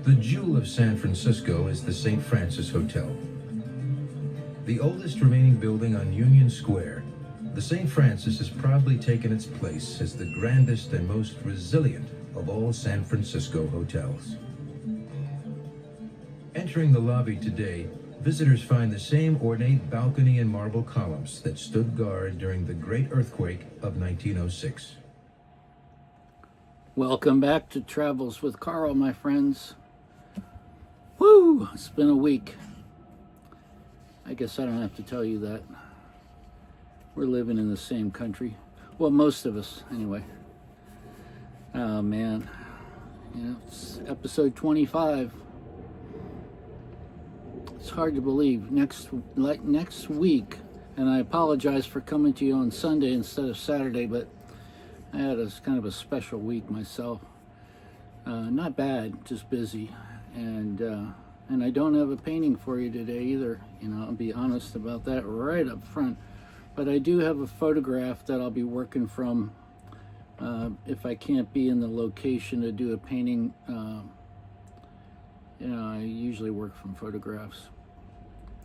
The jewel of San Francisco is the St. Francis Hotel. The oldest remaining building on Union Square, the St. Francis has proudly taken its place as the grandest and most resilient of all San Francisco hotels. Entering the lobby today, visitors find the same ornate balcony and marble columns that stood guard during the great earthquake of 1906. Welcome back to Travels with Carl, my friends. Woo! It's been a week. I guess I don't have to tell you that. We're living in the same country. Well, most of us, anyway. Oh, man. It's episode 25. It's hard to believe. Next week, and I apologize for coming to you on Sunday instead of Saturday, but I had kind of a special week myself. Not bad, just busy. And I don't have a painting for you today either. I'll be honest about that right up front. But I do have a photograph that I'll be working from if I can't be in the location to do a painting. I usually work from photographs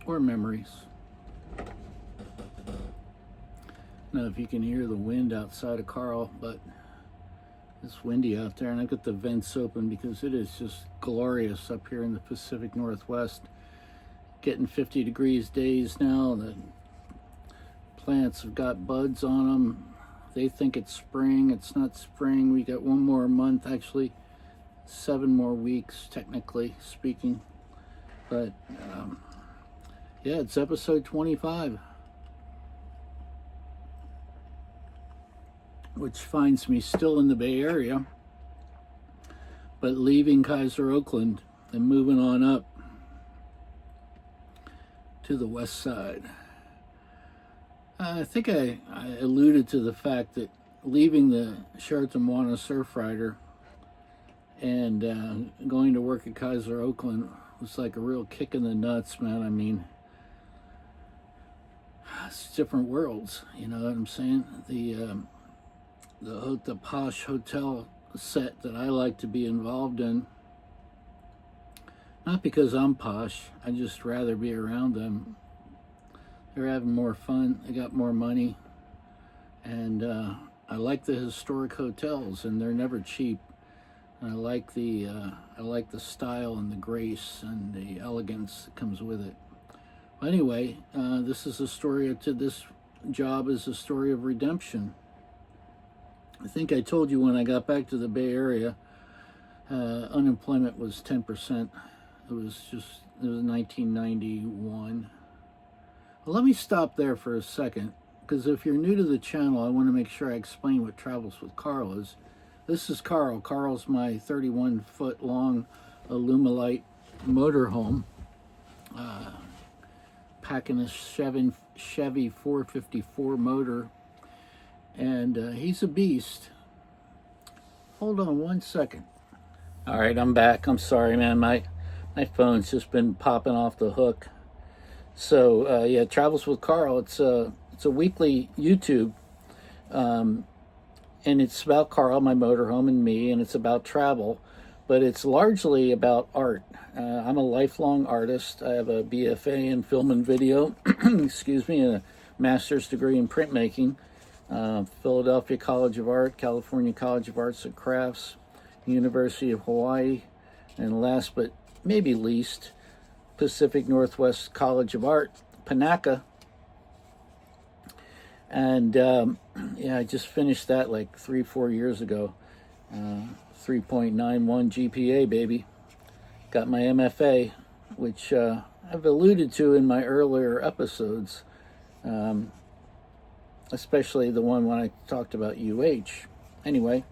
or memories. Now, if you can hear the wind outside of Carl, but it's windy out there, and I've got the vents open because it is just glorious up here in the Pacific Northwest. Getting 50 degrees days now. The plants have got buds on them. They think it's spring. It's not spring. We got one more month, actually 7 more weeks, technically speaking. But yeah, it's episode 25. Which finds me still in the Bay Area, but leaving Kaiser, Oakland, and moving on up to the west side. I think I alluded to the fact that leaving the Sheraton Moana Surfrider and going to work at Kaiser, Oakland was like a real kick in the nuts, man. I mean, it's different worlds, you know what I'm saying? The posh hotel set that I like to be involved in, not because I'm posh, I just rather be around them. They're having more fun, they got more money, and I like the historic hotels, and they're never cheap. And I like the style and the grace and the elegance that comes with it. Well, anyway, this job is a story of redemption. I think I told you when I got back to the Bay Area, unemployment was 10%. It was 1991. Well, let me stop there for a second, because if you're new to the channel, I want to make sure I explain what Travels with Carl is. This is Carl. Carl's my 31-foot long Alumilite motorhome, packing a Chevy 454 motor. And he's a beast. Hold on one second. All right, I'm back. I'm sorry, man. My phone's just been popping off the hook. So yeah, Travels with Carl. It's a weekly YouTube, and it's about Carl, my motorhome, and me, and it's about travel, but it's largely about art. I'm a lifelong artist. I have a BFA in film and video, excuse me, and a master's degree in printmaking. Philadelphia College of Art, California College of Arts and Crafts, University of Hawaii, and last but maybe least, Pacific Northwest College of Art, Panaca. And yeah, I just finished that like 3-4 years ago. 3.91 GPA, baby. Got my MFA, which I've alluded to in my earlier episodes. Especially the one when I talked about UH. Anyway,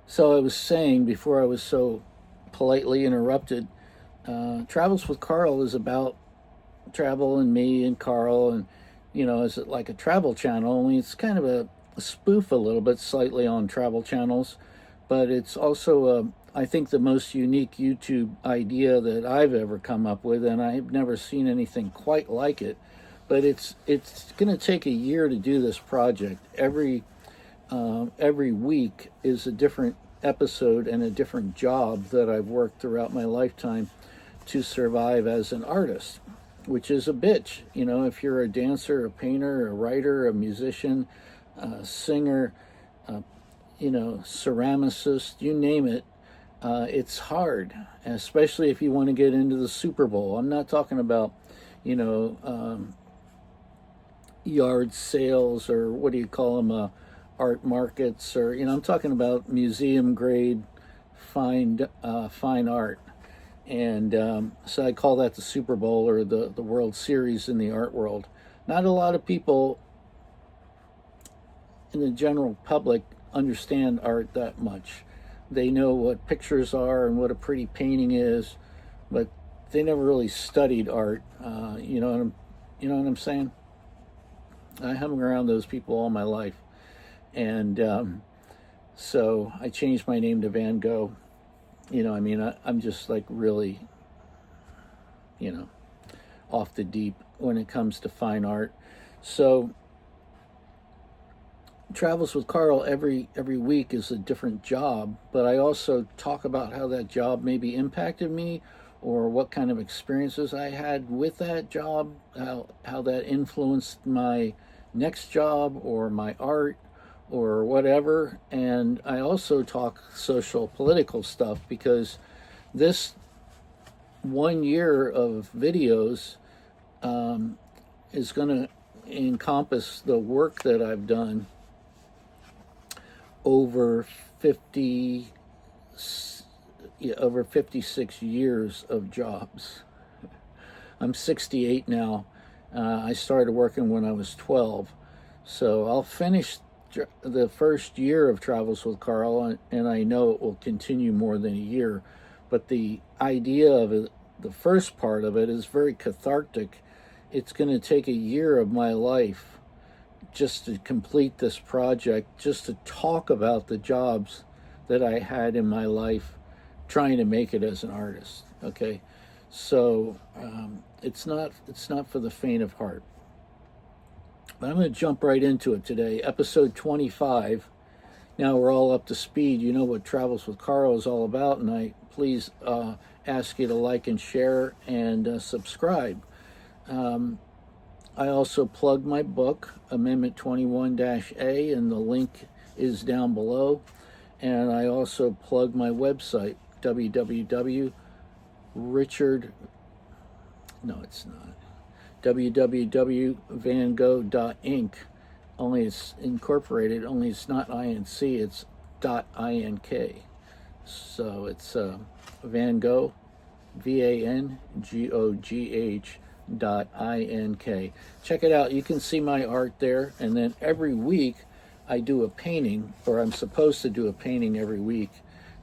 so I was saying before I was so politely interrupted, Travels with Carl is about travel and me and Carl, and is it like a travel channel? Only it's kind of a spoof a little bit slightly on travel channels, but it's also I think the most unique YouTube idea that I've ever come up with, and I've never seen anything quite like it. But it's going to take a year to do this project. Every week is a different episode and a different job that I've worked throughout my lifetime to survive as an artist, which is a bitch. You know, if you're a dancer, a painter, a writer, a musician, a singer, ceramicist, you name it, it's hard, especially if you want to get into the Super Bowl. I'm not talking about, yard sales, or what do you call them, art markets, or I'm talking about museum grade fine art. And so I call that the Super Bowl, or the World Series in the art world. Not a lot of people in the general public understand art that much. They know what pictures are and what a pretty painting is, but they never really studied art. You know what I'm saying? I hung around those people all my life, and so I changed my name to Van Gogh. I'm just like really, off the deep when it comes to fine art. So Travels with Carl every week is a different job, but I also talk about how that job maybe impacted me, or what kind of experiences I had with that job, how that influenced my next job or my art or whatever. And I also talk social political stuff, because this 1 year of videos is going to encompass the work that I've done over 56 years of jobs. I'm 68 now. I started working when I was 12. So I'll finish the first year of Travels with Carl, and I know it will continue more than a year. But the idea of it, the first part of it, is very cathartic. It's going to take a year of my life just to complete this project, just to talk about the jobs that I had in my life trying to make it as an artist. Okay, so it's not for the faint of heart. But I'm going to jump right into it today. Episode 25. Now we're all up to speed. You know what Travels with Carl is all about, and I please ask you to like and share and subscribe. I also plugged my book, Amendment 21-A, and the link is down below. And I also plugged my website, www.vangogh.inc. Only it's incorporated, only it's not INC, it's .ink. So it's Van Gogh, VANGOGH.INK. Check it out. You can see my art there. And then every week I do a painting, or I'm supposed to do a painting every week.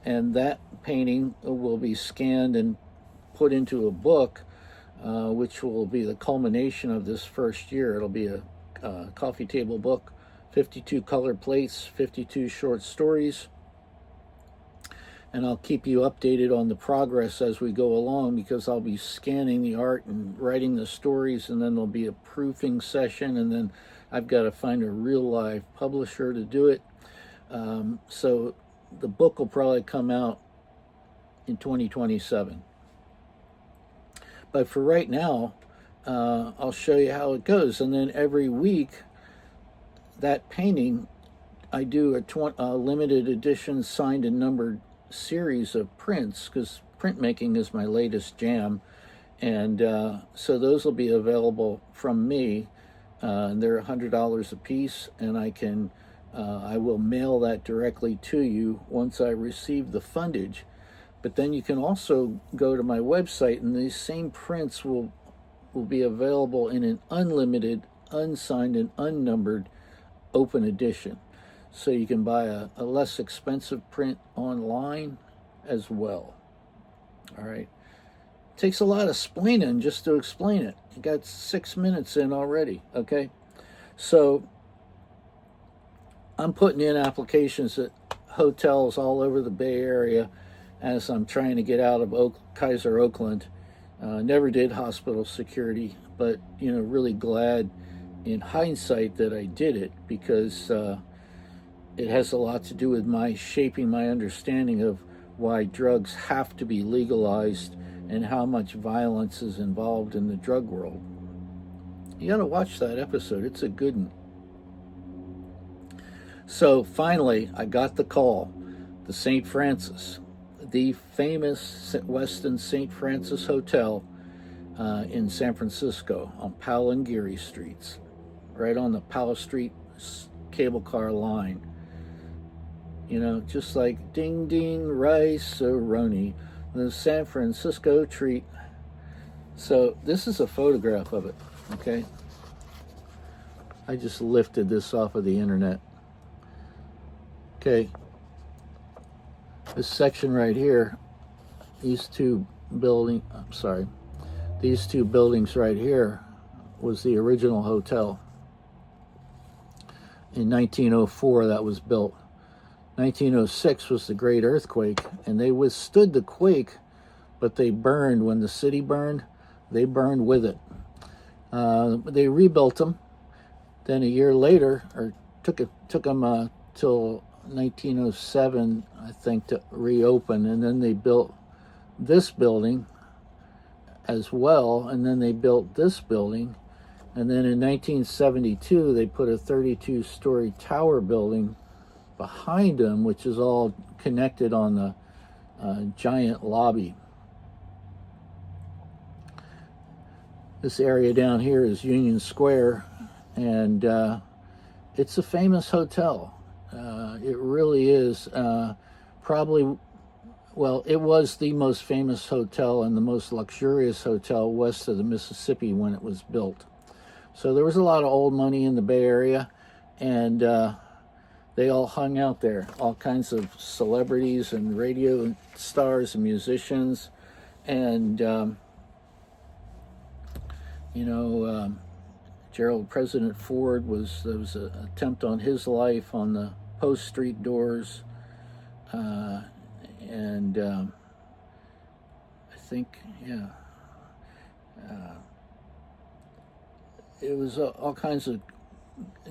And that painting will be scanned and put into a book, which will be the culmination of this first year. It'll be a coffee table book, 52 color plates, 52 short stories. And I'll keep you updated on the progress as we go along, because I'll be scanning the art and writing the stories, and then there'll be a proofing session, and then I've got to find a real live publisher to do it. So the book will probably come out in 2027. But for right now, I'll show you how it goes. And then every week, that painting, I do a limited edition signed and numbered series of prints, because printmaking is my latest jam. And so those will be available from me. They're $100 a piece, and I will mail that directly to you once I receive the fundage. But then you can also go to my website, and these same prints will be available in an unlimited, unsigned, and unnumbered open edition. So you can buy a less expensive print online as well. All right. Takes a lot of explaining just to explain it. You got 6 minutes in already, okay? So I'm putting in applications at hotels all over the Bay Area as I'm trying to get out of Kaiser, Oakland. Never did hospital security, but, really glad in hindsight that I did it, because it has a lot to do with my shaping my understanding of why drugs have to be legalized and how much violence is involved in the drug world. You gotta watch that episode, it's a good one. So finally, I got the call. The St. Francis, the famous Westin St. Francis Hotel in San Francisco on Powell and Geary Streets, right on the Powell Street cable car line. You know, just like ding ding rice-a-roni, the San Francisco treat. So this is a photograph of it, okay? I just lifted this off of the internet. Okay, this section right here, these two buildings right here was the original hotel. In 1904 that was built. 1906 was the great earthquake, and they withstood the quake, but they burned. When the city burned, they burned with it. They rebuilt them. Then a year later, or took them till 1907, I think, to reopen, and then they built this building as well, and then they built this building, and then in 1972 they put a 32-story tower building behind them, which is all connected on the giant lobby. This area down here is Union Square, and it's a famous hotel. It really is probably, well, it was the most famous hotel and the most luxurious hotel west of the Mississippi when it was built. So there was a lot of old money in the Bay Area, and they all hung out there. All kinds of celebrities and radio stars and musicians, and President Ford there was an attempt on his life on the Post Street doors, and I think, it was all kinds of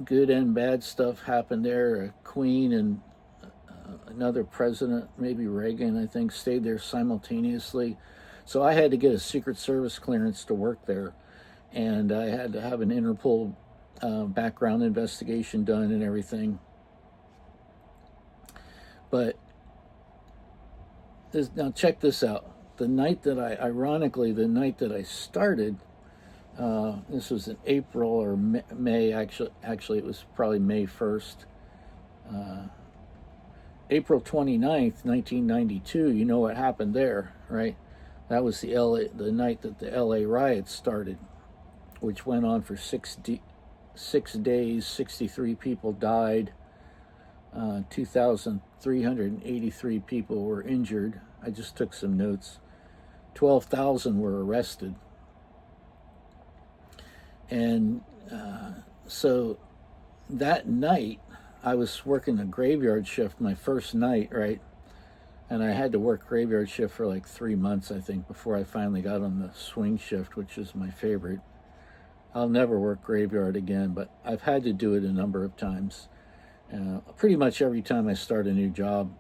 good and bad stuff happened there. A queen and another president, maybe Reagan, I think, stayed there simultaneously. So I had to get a Secret Service clearance to work there, and I had to have an Interpol background investigation done and everything. But now check this out. The night that the night that I started, this was in April or May, actually it was probably May 1st. April 29th, 1992, you know what happened there, right? That was the night that the LA riots started, which went on for 6 days. 63 people died. 2,383 people were injured. I just took some notes. 12,000 were arrested. And so that night, I was working a graveyard shift, my first night, right? And I had to work graveyard shift for like 3 months, I think, before I finally got on the swing shift, which is my favorite. I'll never work graveyard again, but I've had to do it a number of times. Pretty much every time I start a new job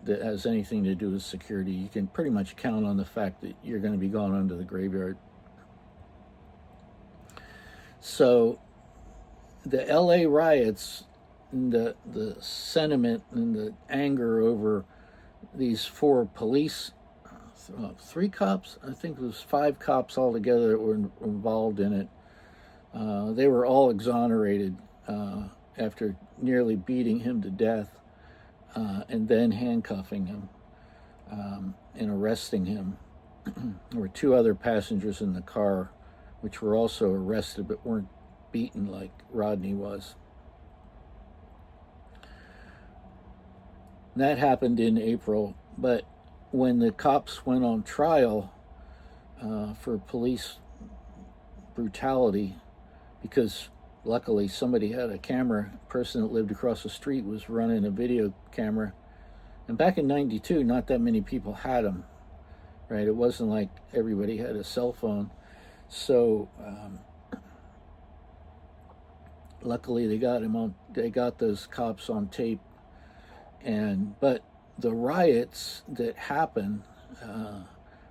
that has anything to do with security, you can pretty much count on the fact that you're going to be going onto the graveyard. So the LA riots, and the sentiment and the anger over these 4 police, 3 cops, I think it was 5 cops altogether that were involved in it. They were all exonerated after nearly beating him to death and then handcuffing him and arresting him. There were 2 other passengers in the car which were also arrested but weren't beaten like Rodney was. That happened in April, but when the cops went on trial for police brutality, because luckily somebody had a camera, a person that lived across the street was running a video camera, and back in 92, not that many people had them, right? It wasn't like everybody had a cell phone. So luckily they got those cops on tape But the riots that happened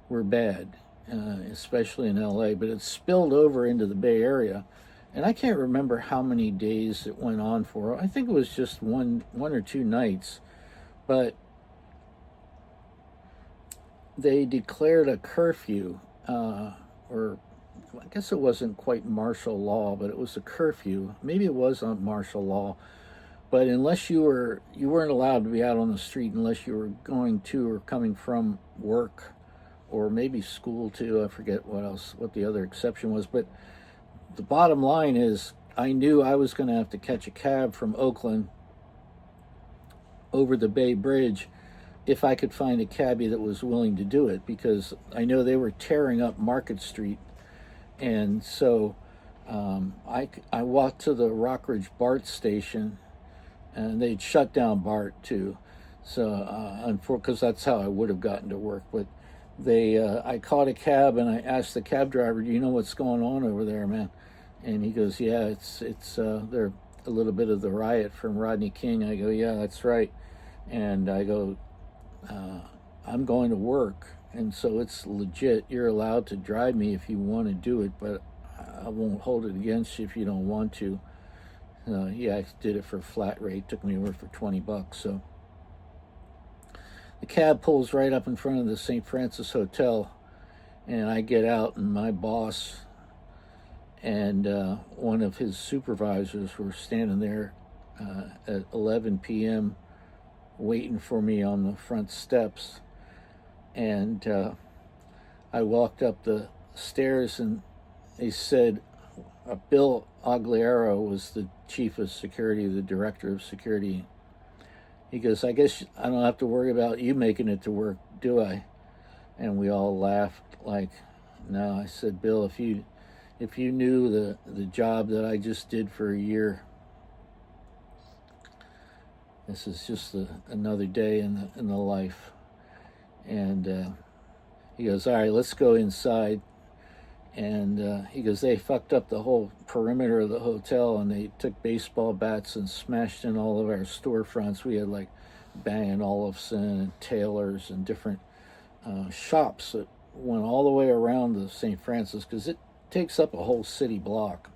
were bad, especially in LA, but it spilled over into the Bay Area. And I can't remember how many days it went on for. I think it was just one or two nights. But they declared a curfew, or I guess it wasn't quite martial law, but it was a curfew. Maybe it was on martial law. But unless you weren't allowed to be out on the street unless you were going to or coming from work, or maybe school too. I forget what the other exception was. But the bottom line is, I knew I was going to have to catch a cab from Oakland over the Bay Bridge if I could find a cabbie that was willing to do it, because I know they were tearing up Market Street. And so I walked to the Rockridge BART station, and they'd shut down BART too. So because that's how I would have gotten to work. But I caught a cab, and I asked the cab driver, "Do you know what's going on over there, man?" And he goes, "Yeah, it's they're a little bit of the riot from Rodney King." I go, "Yeah, that's right." And I go, "I'm going to work, and so it's legit. You're allowed to drive me if you want to do it, but I won't hold it against you if you don't want to." I did it for a flat rate. Took me over for $20. So the cab pulls right up in front of the St. Francis Hotel, and I get out, and my boss and one of his supervisors were standing there at 11 p.m. waiting for me on the front steps. And I walked up the stairs, and they said, Bill Agliero was the chief of security, the director of security. He goes, "I guess I don't have to worry about you making it to work, do I?" And we all laughed like, "No." I said, "Bill, if you knew the job that I just did for a year, this is just another day in the life." And he goes, "All right, let's go inside." And he goes, "They fucked up the whole perimeter of the hotel, and they took baseball bats and smashed in all of our storefronts." We had like Bang & Olufsen and Taylor's and different shops that went all the way around the St. Francis, because it takes up a whole city block.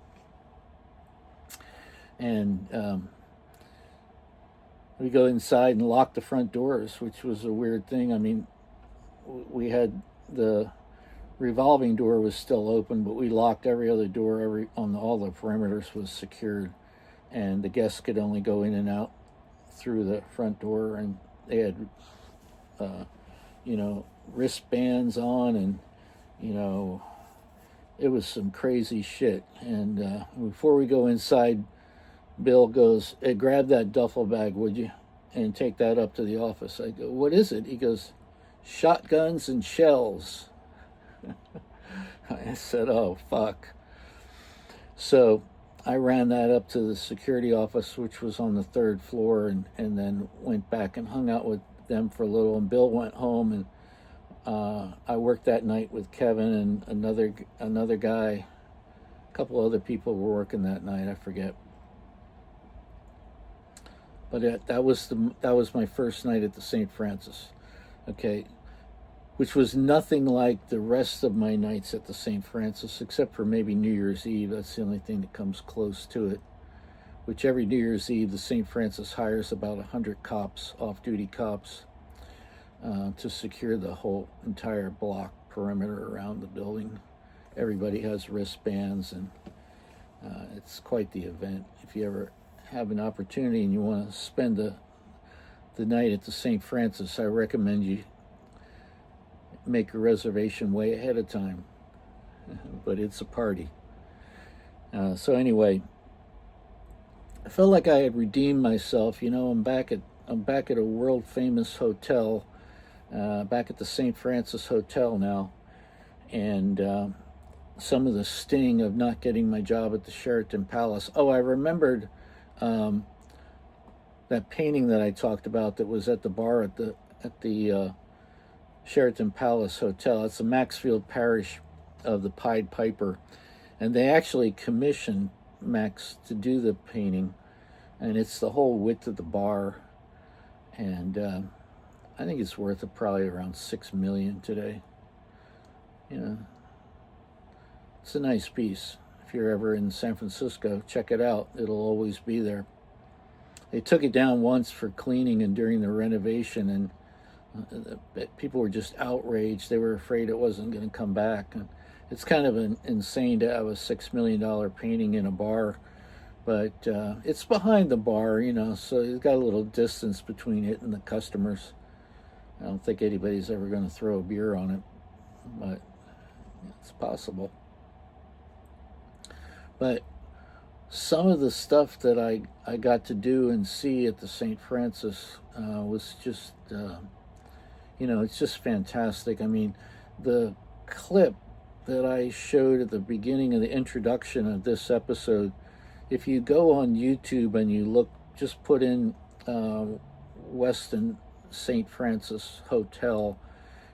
And we go inside and lock the front doors, which was a weird thing. I mean, we had the revolving door was still open, but we locked every other door. All the perimeters was secured, and the guests could only go in and out through the front door. And they had, wristbands on, and it was some crazy shit. And before we go inside, Bill goes, "Hey, grab that duffel bag, would you, and take that up to the office." I go, "What is it?" He goes, "Shotguns and shells." I said, "Oh, fuck." So I ran that up to the security office, which was on the third floor, and then went back and hung out with them for a little. And Bill went home, and I worked that night with Kevin and another guy. A couple other people were working that night, I forget. But that was my first night at the St. Francis. Okay. Which was nothing like the rest of my nights at the St. Francis, except for maybe New Year's Eve. That's the only thing that comes close to it. Which every New Year's Eve, the St. Francis hires about 100 cops, off-duty cops, to secure the whole entire block perimeter around the building. Everybody has wristbands, and it's quite the event. If you ever have an opportunity and you want to spend the night at the St. Francis, I recommend you make a reservation way ahead of time. But it's a party. So anyway, I felt like I had redeemed myself. I'm back at a world famous hotel, back at the St. Francis Hotel now, and some of the sting of not getting my job at the Sheraton Palace. Oh, I remembered that painting that I talked about that was at the bar at the Sheraton Palace Hotel. It's the Maxfield Parish of the Pied Piper, and they actually commissioned Max to do the painting, and it's the whole width of the bar. and I think it's worth probably around $6 million today. You know, it's a nice piece. If you're ever in San Francisco, check it out. It'll always be there. They took it down once for cleaning and during the renovation, and people were just outraged. They were afraid it wasn't going to come back. And it's kind of insane to have a $6 million painting in a bar, but it's behind the bar, you know, so it's got a little distance between it and the customers. I don't think anybody's ever going to throw a beer on it, but it's possible. But some of the stuff that I got to do and see at the St. Francis was just, you know, it's just fantastic. I mean, the clip that I showed at the beginning of the introduction of this episode, if you go on YouTube and you look, just put in Westin St. Francis Hotel,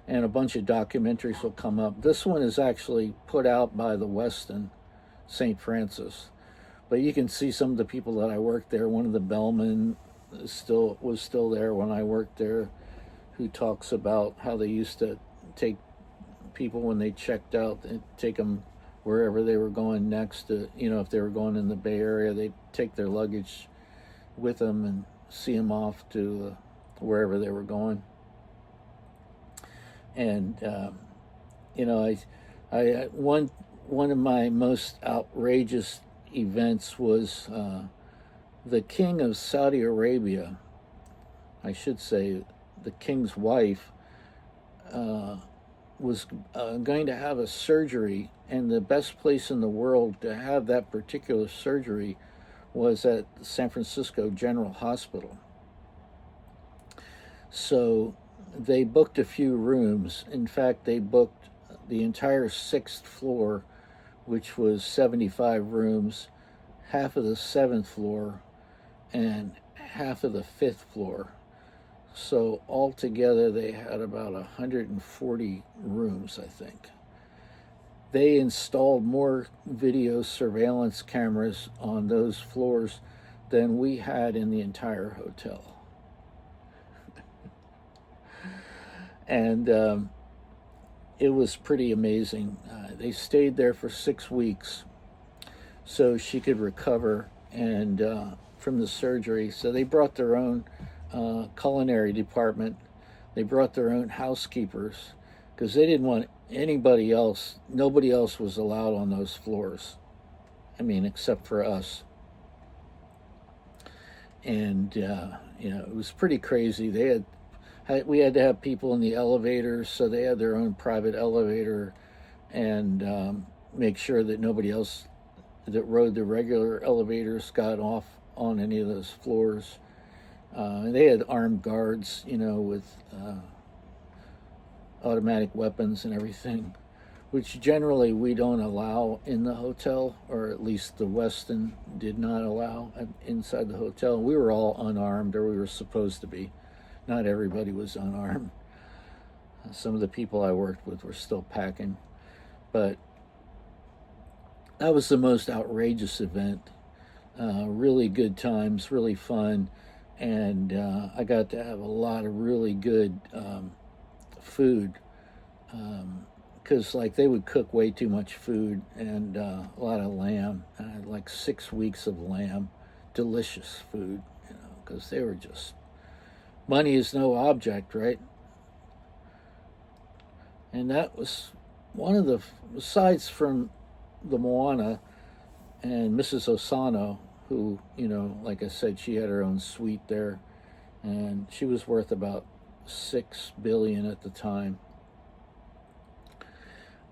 and a bunch of documentaries will come up. This one is actually put out by the Westin St. Francis, but you can see some of the people that I worked there. One of the bellmen was still there when I worked there, who talks about how they used to take people when they checked out and take them wherever they were going next. To, you know, if they were going in the Bay Area, they'd take their luggage with them and see them off to wherever they were going. And you know, I one of my most outrageous events was the King of Saudi Arabia, I should say the King's wife, was going to have a surgery, and the best place in the world to have that particular surgery was at San Francisco General Hospital. So they booked a few rooms. In fact, they booked the entire 6th floor, which was 75 rooms, half of the 7th floor, and half of the 5th floor. So altogether, they had about 140 rooms, I think. They installed more video surveillance cameras on those floors than we had in the entire hotel. And it was pretty amazing. They stayed there for 6 weeks so she could recover and from the surgery. So they brought their own culinary department. They brought their own housekeepers because they didn't want anybody else. Nobody else was allowed on those floors. I mean, except for us. And you know, it was pretty crazy. We had to have people in the elevators, so they had their own private elevator, and make sure that nobody else that rode the regular elevators got off on any of those floors. And they had armed guards, you know, with automatic weapons and everything, which generally we don't allow in the hotel, or at least the Westin did not allow inside the hotel. We were all unarmed, or we were supposed to be. Not everybody was unarmed. Some of the people I worked with were still packing. But that was the most outrageous event. Really good times, really fun. And I got to have a lot of really good food. Because like they would cook way too much food, and a lot of lamb. I had like 6 weeks of lamb. Delicious food, you know, because they were just... Money is no object, right? And that was one of the, besides from the Moana and Mrs. Osano, who, you know, like I said, she had her own suite there, and she was worth about $6 billion at the time.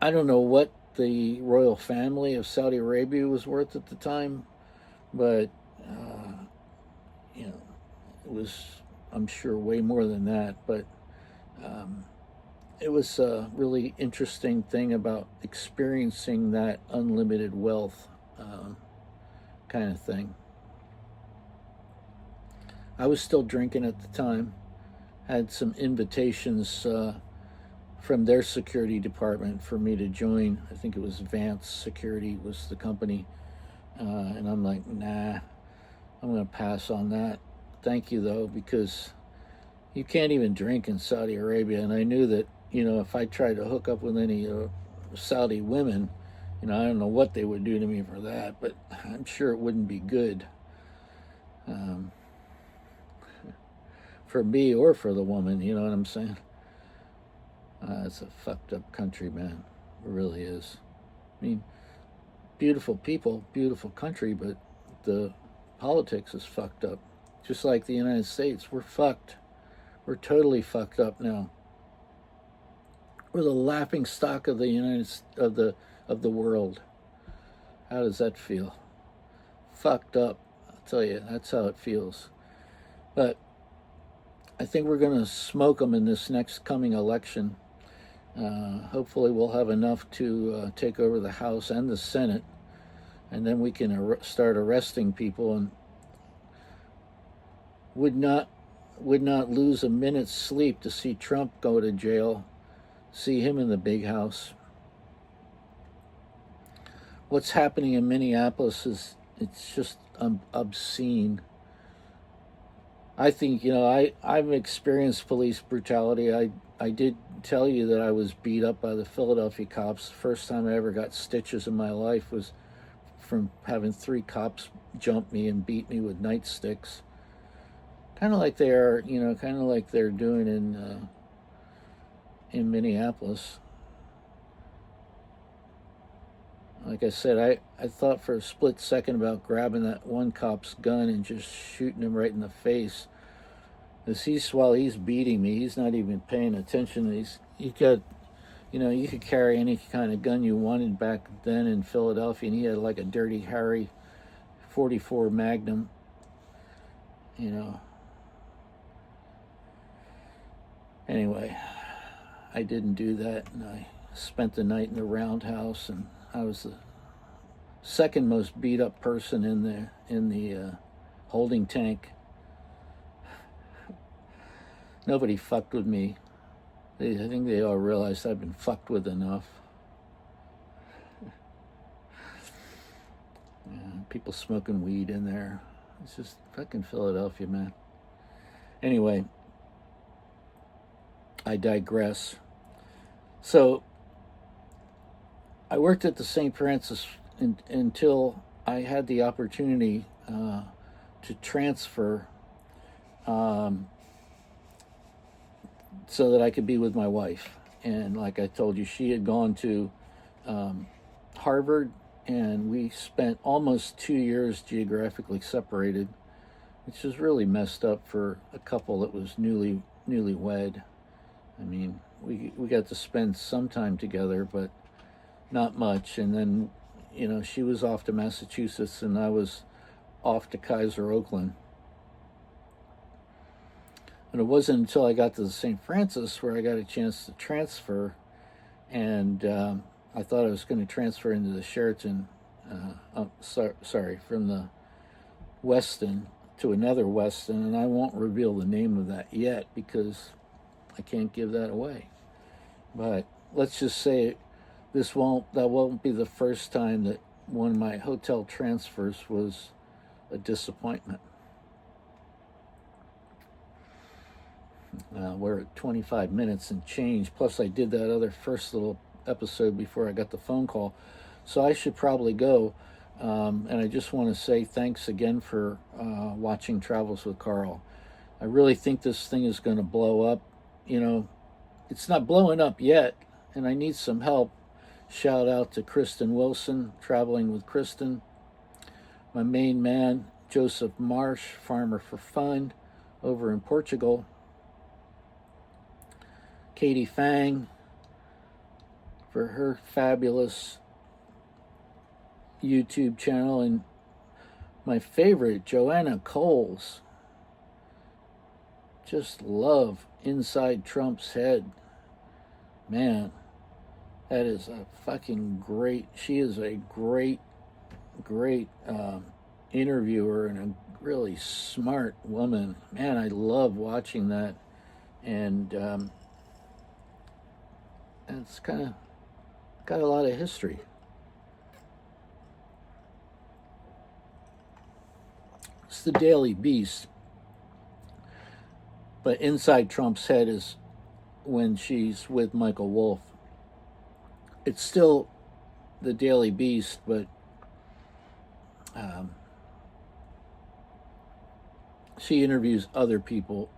I don't know what the royal family of Saudi Arabia was worth at the time, but, you know, it was... I'm sure way more than that, but it was a really interesting thing about experiencing that unlimited wealth kind of thing. I was still drinking at the time, had some invitations from their security department for me to join. I think it was Vance Security was the company, and I'm like, nah, I'm going to pass on that. Thank you, though, because You can't even drink in Saudi Arabia, and I knew that, if I tried to hook up with any Saudi women, I don't know what they would do to me for that, but I'm sure it wouldn't be good um, for me or for the woman. You know what I'm saying? It's a fucked up country, man. It really is. I mean, beautiful people, beautiful country, but the politics is fucked up. Just like the United States, we're fucked. We're totally fucked up now. We're the laughing stock of the world. How does that feel? Fucked up. I'll tell you, that's how it feels. But I think we're going to smoke them in this next coming election. Hopefully, we'll have enough to take over the House and the Senate, and then we can start arresting people, and would not lose a minute's sleep to see Trump go to jail, see him in the big house. What's happening in Minneapolis it's just obscene. I think, I've experienced police brutality. I did tell you that I was beat up by the Philadelphia cops. The first time I ever got stitches in my life was from having 3 cops jump me and beat me with nightsticks. Kind of like they're doing in Minneapolis. Like I said, I thought for a split second about grabbing that one cop's gun and just shooting him right in the face. While he's beating me, he's not even paying attention. You could carry any kind of gun you wanted back then in Philadelphia, and he had like a Dirty Harry 44 Magnum. Anyway, I didn't do that, and I spent the night in the roundhouse, and I was the second most beat up person in the holding tank. Nobody fucked with me. I think they all realized I've been fucked with enough. People smoking weed in there. It's just fucking Philadelphia, man. Anyway, I digress. So, I worked at the St. Francis until I had the opportunity to transfer so that I could be with my wife. And like I told you, she had gone to Harvard, and we spent almost 2 years geographically separated, which was really messed up for a couple that was newlywed. I mean, we got to spend some time together, but not much. And then, she was off to Massachusetts, and I was off to Kaiser, Oakland. And it wasn't until I got to the St. Francis where I got a chance to transfer, and I thought I was going to transfer into the Sheraton, from the Westin to another Westin, and I won't reveal the name of that yet because I can't give that away. But let's just say that won't be the first time that one of my hotel transfers was a disappointment. We're at 25 minutes and change. Plus, I did that other first little episode before I got the phone call. So I should probably go. And I just want to say thanks again for watching Travels with Carl. I really think this thing is going to blow up. It's not blowing up yet, and I need some help. Shout out to Kristen Wilson, Traveling with Kristen. My main man, Joseph Marsh, Farmer for Fun, over in Portugal. Katie Fang for her fabulous YouTube channel, and my favorite, Joanna Coles. Just love Inside Trump's Head. Man, that is a fucking great, she is a great interviewer and a really smart woman. Man, I love watching that. And it's kind of got a lot of history. It's the Daily Beast. But inside Trump's head is when she's with Michael Wolff. It's still the Daily Beast, but she interviews other people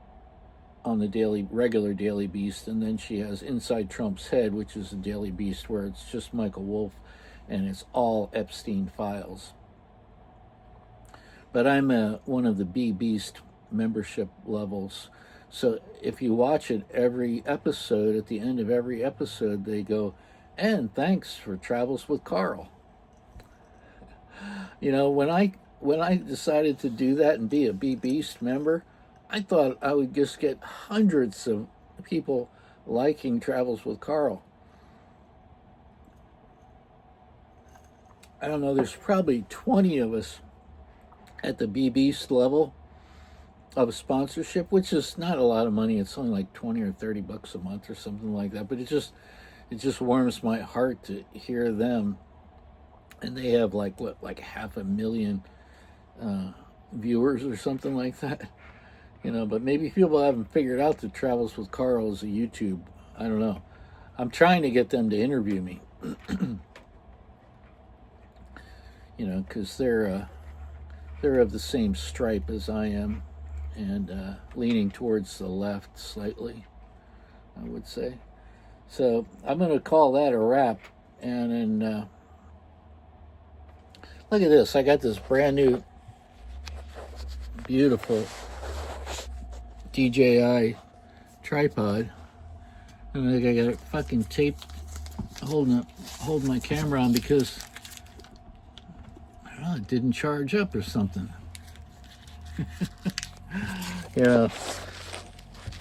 on the regular Daily Beast, and then she has Inside Trump's Head, which is the Daily Beast, where it's just Michael Wolff, and it's all Epstein files. But I'm one of the B-Beast membership levels, so if you watch it every episode, at the end of every episode, they go, and thanks for Travels with Carl. You know, when I decided to do that and be a B-Beast member, I thought I would just get hundreds of people liking Travels with Carl. I don't know, there's probably 20 of us at the B-Beast level of sponsorship, which is not a lot of money. It's only like 20 or 30 bucks a month or something like that. But it just warms my heart to hear them. And they have like 500,000 viewers or something like that. You know, but maybe people haven't figured out that Travels with Carl is a YouTube. I don't know. I'm trying to get them to interview me. You know, because they're of the same stripe as I am, and leaning towards the left slightly, I would say. So I'm going to call that a wrap. And then look at this. I got this brand new, beautiful DJI tripod, and I got it fucking taped, holding my camera on because I don't know, it didn't charge up or something. You know,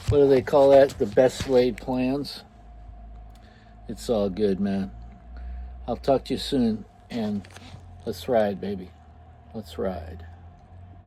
what do they call that? The best laid plans. It's all good, man. I'll talk to you soon, and let's ride, baby. Let's ride.